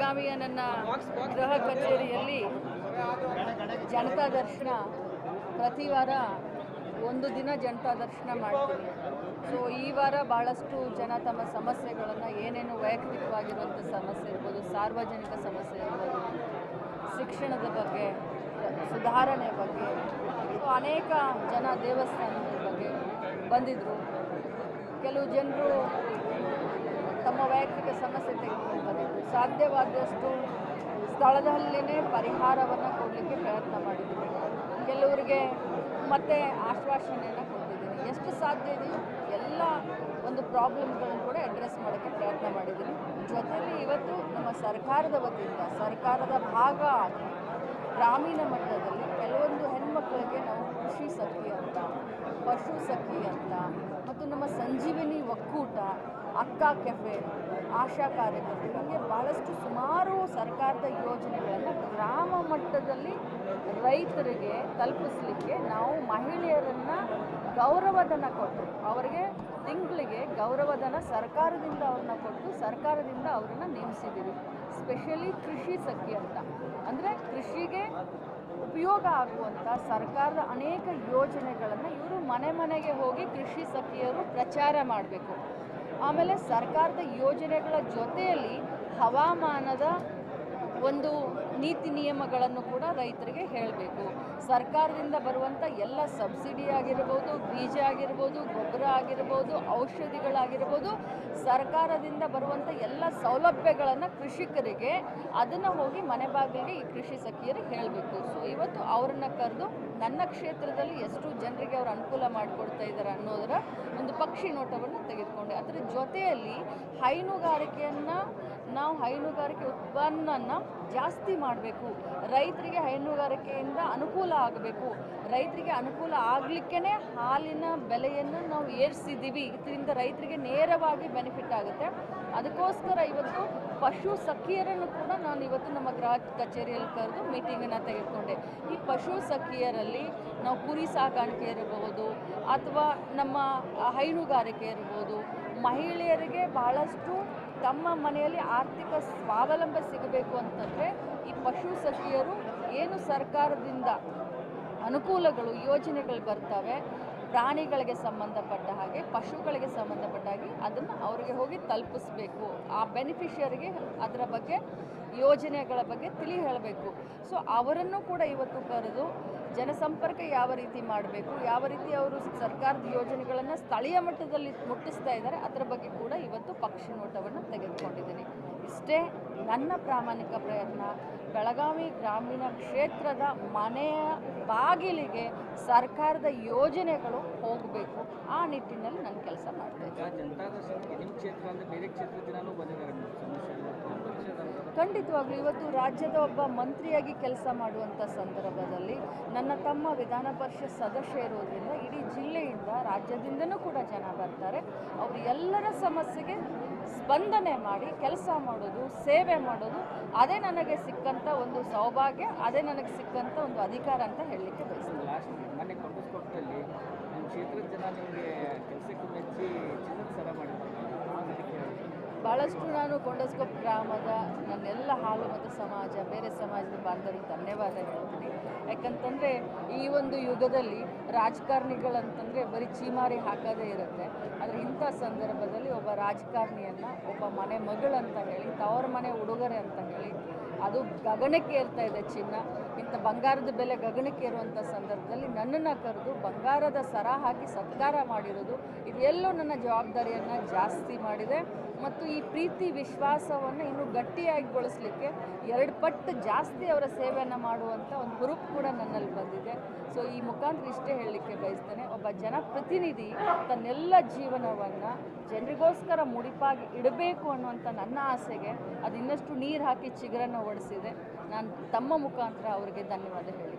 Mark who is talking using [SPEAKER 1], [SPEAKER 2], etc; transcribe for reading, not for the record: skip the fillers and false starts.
[SPEAKER 1] ಬೆಳಗಾವಿಯ ನನ್ನ ಗೃಹ ಕಚೇರಿಯಲ್ಲಿ ಜನತಾ ದರ್ಶನ ಪ್ರತಿ ವಾರ ಒಂದು ದಿನ ಜನತಾ ದರ್ಶನ ಮಾಡ್ತೀವಿ. ಸೊ ಈ ವಾರ ಭಾಳಷ್ಟು ಜನ ತಮ್ಮ ಸಮಸ್ಯೆಗಳನ್ನು ಏನೇನು ವೈಯಕ್ತಿಕವಾಗಿರುವಂಥ ಸಮಸ್ಯೆ ಇರ್ಬೋದು, ಸಾರ್ವಜನಿಕ ಸಮಸ್ಯೆ ಇರ್ಬೋದು, ಶಿಕ್ಷಣದ ಬಗ್ಗೆ, ಸುಧಾರಣೆ ಬಗ್ಗೆ, ಸೊ ಅನೇಕ ಜನ ದೇವಸ್ಥಾನದ ಬಗ್ಗೆ ಬಂದಿದ್ದರು. ಕೆಲವು ಜನರು ತಮ್ಮ ವೈಯಕ್ತಿಕ ಸಮಸ್ಯೆ ತೆಗೆದುಕೊಂಡು ಬಂದಿದ್ದರು. ಸಾಧ್ಯವಾದಷ್ಟು ಸ್ಥಳದಲ್ಲೇ ಪರಿಹಾರವನ್ನು ಕೊಡಲಿಕ್ಕೆ ಪ್ರಯತ್ನ ಮಾಡಿದ್ದೀನಿ. ಕೆಲವರಿಗೆ ಮತ್ತೆ ಆಶ್ವಾಸನೆಯನ್ನು ಕೊಟ್ಟಿದ್ದೀನಿ. ಎಷ್ಟು ಸಾಧ್ಯ ಇದೆಯೋ ಎಲ್ಲ ಒಂದು ಪ್ರಾಬ್ಲಮ್ಗಳನ್ನು ಕೂಡ ಅಡ್ರೆಸ್ ಮಾಡೋಕ್ಕೆ ಪ್ರಯತ್ನ ಮಾಡಿದ್ದೀನಿ. ಜೊತೆಯಲ್ಲಿ ಇವತ್ತು ನಮ್ಮ ಸರ್ಕಾರದ ವತಿಯಿಂದ ಸರ್ಕಾರದ ಭಾಗ ಆಗಿ ಗ್ರಾಮೀಣ ಮಟ್ಟದಲ್ಲಿ ಕೆಲವೊಂದು ಹೆಣ್ಮಕ್ಳಿಗೆ ನಾವು ಕೃಷಿ ಸಖಿ ಅಂತ, ಪಶು ಸಖಿ ಅಂತ, ಮತ್ತು ನಮ್ಮ ಸಂಜೀವಿನಿ ಒಕ್ಕೂಟ, ಅಕ್ಕ ಕೆಫೆ, ಆಶಾ ಕಾರ್ಯಕರ್ತರು, ಹೀಗೆ ಭಾಳಷ್ಟು ಸುಮಾರು ಸರ್ಕಾರದ ಯೋಜನೆಗಳನ್ನು ಗ್ರಾಮ ಮಟ್ಟದಲ್ಲಿ ರೈತರಿಗೆ ತಲುಪಿಸಲಿಕ್ಕೆ ನಾವು ಮಹಿಳೆಯರನ್ನು ಗೌರವಧನ ಕೊಟ್ಟು, ಅವರಿಗೆ ತಿಂಗಳಿಗೆ ಗೌರವಧನ ಸರ್ಕಾರದಿಂದ ಅವ್ರನ್ನ ಕೊಟ್ಟು ಸರ್ಕಾರದಿಂದ ಅವರನ್ನು ನೇಮಿಸಿದ್ದೀವಿ. ಸ್ಪೆಷಲಿ ಕೃಷಿ ಸಖಿ ಅಂತ, ಅಂದರೆ ಕೃಷಿಗೆ ಉಪಯೋಗ ಆಗುವಂಥ ಸರ್ಕಾರದ ಅನೇಕ ಯೋಜನೆಗಳನ್ನು ಇವರು ಮನೆ ಮನೆಗೆ ಹೋಗಿ ಕೃಷಿ ಸಖಿಯರು ಪ್ರಚಾರ ಮಾಡಬೇಕು. ಆಮೇಲೆ ಸರ್ಕಾರದ ಯೋಜನೆಗಳ ಜೊತೆಯಲ್ಲಿ ಹವಾಮಾನದ ಒಂದು ನೀತಿ ನಿಯಮಗಳನ್ನು ಕೂಡ ರೈತರಿಗೆ ಹೇಳಬೇಕು. ಸರ್ಕಾರದಿಂದ ಬರುವಂಥ ಎಲ್ಲ ಸಬ್ಸಿಡಿ ಆಗಿರ್ಬೋದು, ಬೀಜ ಆಗಿರ್ಬೋದು, ಗೊಬ್ಬರ ಆಗಿರ್ಬೋದು, ಔಷಧಿಗಳಾಗಿರ್ಬೋದು, ಸರ್ಕಾರದಿಂದ ಬರುವಂಥ ಎಲ್ಲ ಸೌಲಭ್ಯಗಳನ್ನು ಕೃಷಿಕರಿಗೆ ಅದನ್ನು ಹೋಗಿ ಮನೆ ಬಾಗಿಲಿಗೆ ಈ ಕೃಷಿ ಸಖಿಯರಿಗೆ ಹೇಳಬೇಕು. ಸೊ ಇವತ್ತು ಅವರನ್ನು ಕರೆದು ನನ್ನ ಕ್ಷೇತ್ರದಲ್ಲಿ ಎಷ್ಟು ಜನರಿಗೆ ಅವರು ಅನುಕೂಲ ಮಾಡಿಕೊಡ್ತಾ ಇದ್ದಾರೆ ಅನ್ನೋದರ ಒಂದು ಪಕ್ಷಿ ನೋಟವನ್ನು ತೆಗೆದುಕೊಂಡೆ. ಅದರ ಜೊತೆಯಲ್ಲಿ ಹೈನುಗಾರಿಕೆಯನ್ನು ನಾವು ಹೈನುಗಾರಿಕೆ ಉತ್ಪನ್ನನ ಜಾಸ್ತಿ ಮಾಡಬೇಕು. ರೈತರಿಗೆ ಹೈನುಗಾರಿಕೆಯಿಂದ ಅನುಕೂಲ ಆಗಬೇಕು. ರೈತರಿಗೆ ಅನುಕೂಲ ಆಗಲಿಕ್ಕೇ ಹಾಲಿನ ಬೆಲೆಯನ್ನು ನಾವು ಏರಿಸಿದ್ದೀವಿ. ಇದರಿಂದ ರೈತರಿಗೆ ನೇರವಾಗಿ ಬೆನಿಫಿಟ್ ಆಗುತ್ತೆ. ಅದಕ್ಕೋಸ್ಕರ ಇವತ್ತು ಪಶು ಸಖಿಯರನ್ನು ಕೂಡ ನಾನು ಇವತ್ತು ನಮ್ಮ ಗೃಹ ಕಚೇರಿಯಲ್ಲಿ ಕರೆದು ಮೀಟಿಂಗನ್ನು ತೆಗೆದುಕೊಂಡೆ. ಈ ಪಶು ಸಖಿಯರಲ್ಲಿ ನಾವು ಕುರಿ ಸಾಕಾಣಿಕೆ ಇರಬಹುದು ಅಥವಾ ನಮ್ಮ ಹೈನುಗಾರಿಕೆ ಇರ್ಬೋದು, ಮಹಿಳೆಯರಿಗೆ ಭಾಳಷ್ಟು ತಮ್ಮ ಮನೆಯಲ್ಲಿ ಆರ್ಥಿಕ ಸ್ವಾವಲಂಬನೆ ಸಿಗಬೇಕು ಅಂತಂದರೆ ಈ ಪಶು ಸಖಿಯರು ಏನು ಸರ್ಕಾರದಿಂದ ಅನುಕೂಲಗಳು ಯೋಜನೆಗಳು ಬರ್ತವೆ, ಪ್ರಾಣಿಗಳಿಗೆ ಸಂಬಂಧಪಟ್ಟ ಹಾಗೆ ಪಶುಗಳಿಗೆ ಸಂಬಂಧಪಟ್ಟ ಹಾಗೆ ಅದನ್ನು ಅವರಿಗೆ ಹೋಗಿ ತಲುಪಿಸ್ಬೇಕು. ಆ ಬೆನಿಫಿಷರಿಗೆ ಅದರ ಬಗ್ಗೆ ಯೋಜನೆಗಳ ಬಗ್ಗೆ ತಿಳಿ ಹೇಳಬೇಕು. ಸೊ ಅವರನ್ನು ಕೂಡ ಇವತ್ತು ಕರೆದು ಜನಸಂಪರ್ಕ ಯಾವ ರೀತಿ ಮಾಡಬೇಕು, ಯಾವ ರೀತಿ ಅವರು ಸರ್ಕಾರದ ಯೋಜನೆಗಳನ್ನು ಸ್ಥಳೀಯ ಮಟ್ಟದಲ್ಲಿ ಮುಟ್ಟಿಸ್ತಾ ಇದ್ದಾರೆ, ಅದರ ಬಗ್ಗೆ ಕೂಡ ಇವತ್ತು ಪಕ್ಷಿ ನೋಟವನ್ನು ತೆಗೆದುಕೊಂಡಿದ್ದೀನಿ. ಇಷ್ಟೇ ನನ್ನ ಪ್ರಾಮಾಣಿಕ ಪ್ರಯತ್ನ. ಬೆಳಗಾವಿ ಗ್ರಾಮೀಣ ಕ್ಷೇತ್ರದ ಮನೆಯ ಬಾಗಿಲಿಗೆ ಸರ್ಕಾರದ ಯೋಜನೆಗಳು ಹೋಗಬೇಕು. ಆ ನಿಟ್ಟಿನಲ್ಲಿ ನಾನು ಕೆಲಸ ಮಾಡ್ತೇನೆ. ಖಂಡಿತವಾಗ್ಲೂ ಇವತ್ತು ರಾಜ್ಯದ ಒಬ್ಬ ಮಂತ್ರಿಯಾಗಿ ಕೆಲಸ ಮಾಡುವಂಥ ಸಂದರ್ಭದಲ್ಲಿ ನನ್ನ ತಮ್ಮ ವಿಧಾನ ಪರಿಷತ್ ಸದಸ್ಯ ಇರೋದ್ರಿಂದ ಇಡೀ ಜಿಲ್ಲೆಯಿಂದ ರಾಜ್ಯದಿಂದನೂ ಕೂಡ ಜನ ಬರ್ತಾರೆ. ಅವರು ಎಲ್ಲರ ಸಮಸ್ಯೆಗೆ ಸ್ಪಂದನೆ ಮಾಡಿ ಕೆಲಸ ಮಾಡೋದು, ಸೇವೆ ಮಾಡೋದು, ಅದೇ ನನಗೆ ಸಿಕ್ಕಂಥ ಒಂದು ಸೌಭಾಗ್ಯ, ಅದೇ ನನಗೆ ಸಿಕ್ಕಂಥ ಒಂದು ಅಧಿಕಾರ ಅಂತ ಹೇಳಲಿಕ್ಕೆ ಬಯಸ್ತೀನಿ.
[SPEAKER 2] ಮೊನ್ನೆ ಕೊಂಡಸ್ಕೊಟ್ಟಲ್ಲಿ ನಿಮ್ಮ ಕ್ಷೇತ್ರದ ಜನ ನಿಮಗೆ ಕೆಲಸಕ್ಕೆ ಮೆಚ್ಚಿ ಚಿನ್ನದ ಸರ ಮಾಡಿದ್ದಾರೆ.
[SPEAKER 1] ಭಾಳಷ್ಟು ನಾನು ಕೊಂಡಸ್ಕೊಪ್ಪ ಗ್ರಾಮದ ನನ್ನೆಲ್ಲ ಹಾಲು ಮತ್ತು ಸಮಾಜ, ಬೇರೆ ಸಮಾಜದ ಬಾಂಧವರಿಗೆ ಧನ್ಯವಾದ ಹೇಳ್ತೀನಿ. ಯಾಕಂತಂದರೆ ಈ ಒಂದು ಯುಗದಲ್ಲಿ ರಾಜಕಾರಣಿಗಳಂತಂದರೆ ಬರೀ ಚೀಮಾರಿ ಹಾಕೋದೇ ಇರುತ್ತೆ. ಆದರೆ ಇಂಥ ಸಂದರ್ಭದಲ್ಲಿ ಒಬ್ಬ ರಾಜಕಾರಣಿಯನ್ನು ಒಬ್ಬ ಮನೆ ಮಗಳಂತ ಹೇಳಿ, ತವರ ಮನೆ ಉಡುಗೊರೆ ಅಂತ ಹೇಳಿ, ಅದು ಗಗನಕ್ಕೆ ಏರ್ತಾ ಇದೆ ಚಿನ್ನ. ಇಂಥ ಬಂಗಾರದ ಬೆಲೆ ಗಗನಕ್ಕೆ ಏರುವಂಥ ಸಂದರ್ಭದಲ್ಲಿ ನನ್ನನ್ನು ಕರೆದು ಬಂಗಾರದ ಸರ ಹಾಕಿ ಸತ್ಕಾರ ಮಾಡಿರೋದು ಇದೆಲ್ಲೋ ನನ್ನ ಜವಾಬ್ದಾರಿಯನ್ನು ಜಾಸ್ತಿ ಮಾಡಿದೆ. ಮತ್ತು ಈ ಪ್ರೀತಿ ವಿಶ್ವಾಸವನ್ನು ಇನ್ನೂ ಗಟ್ಟಿಯಾಗಿಗೊಳಿಸಲಿಕ್ಕೆ 2 ಪಟ್ಟು ಜಾಸ್ತಿ ಅವರ ಸೇವೆಯನ್ನು ಮಾಡುವಂಥ ಒಂದು ಹುರುಪು ಕೂಡ ನನ್ನಲ್ಲಿ ಬಂದಿದೆ. ಸೊ ಈ ಮುಖಾಂತರ ಇಷ್ಟೇ ಹೇಳಲಿಕ್ಕೆ ಬಯಸ್ತೇನೆ, ಒಬ್ಬ ಜನಪ್ರತಿನಿಧಿ ತನ್ನೆಲ್ಲ ಜೀವನವನ್ನು ಜನರಿಗೋಸ್ಕರ ಮುಡಿಪಾಗಿ ಇಡಬೇಕು ಅನ್ನುವಂಥ ನನ್ನ ಆಸೆಗೆ ಅದು ಇನ್ನಷ್ಟು ನೀರು ಹಾಕಿ ಚಿಗುರನ್ನು ಒಡಿಸಿದೆ. ನಾನು ತಮ್ಮ ಮುಖಾಂತರ ಅವರಿಗೆ ಧನ್ಯವಾದ ಹೇಳಿ